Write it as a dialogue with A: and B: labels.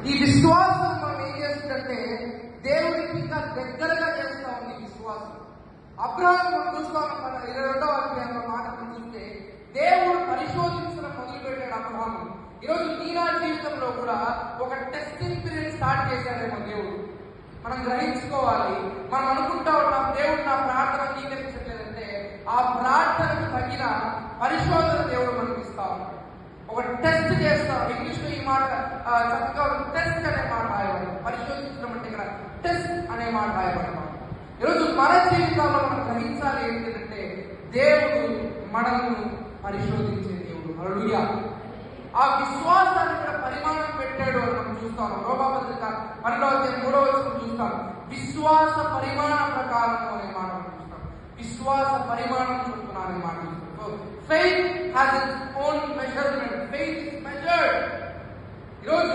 A: ఈ విశ్వాసం మనం ఏం చేస్తుందంటే దేవుడికి ఇంకా దగ్గరగా చేస్తా ఉంది ఈ విశ్వాసం. అబ్రహాము మనం చూస్తాం, మన 22వ అధ్యాయంలో మాట చూస్తే దేవుడు పరిశోధించడం మొదలుపెట్టాడు అబ్రహాము. ఈరోజు నీనా జీవితంలో కూడా ఒక టెస్టింగ్ పీరియడ్ స్టార్ట్ చేశాడేమో దేవుడు. మనం గ్రహించుకోవాలి. మనం అనుకుంటా ఉన్నాం దేవుడు నా ప్రార్థన అంగీకరించట్లేదంటే ఆ ప్రార్థనకు తగిన పరిశోధన దేవుడు మనకి ఇస్తా ఉన్నాడు. ఒక టెస్ట్ చేస్తాం. ఇంగ్లీష్ లో ఈ మాట చక్కగా టెస్ట్ అనే మాట రాయబడి, పరిశోధించడం అంటే ఇక్కడ టెస్ట్ అనే మాట రాయబడమాట. ఈరోజు మన జీవితాల్లో మనం గ్రహించాలి ఏంటంటే దేవుడు మనల్ని పరిశోధించే దేవుడు. హల్లెలూయా. ఆ విశ్వాసాన్ని కూడా పరిమాణం పెట్టాడు అని మనం చూస్తాం. రోమాపత్రిక 12వ అధ్యాయం 3వ వచనం చూస్తాం. విశ్వాస పరిమాణ ప్రకారం అనే మాట చూస్తాం. విశ్వాస పరిమాణం చూస్తున్నారనే మాట చూస్తాం. So faith has its own measurement. Faith is measured. ఈరోజు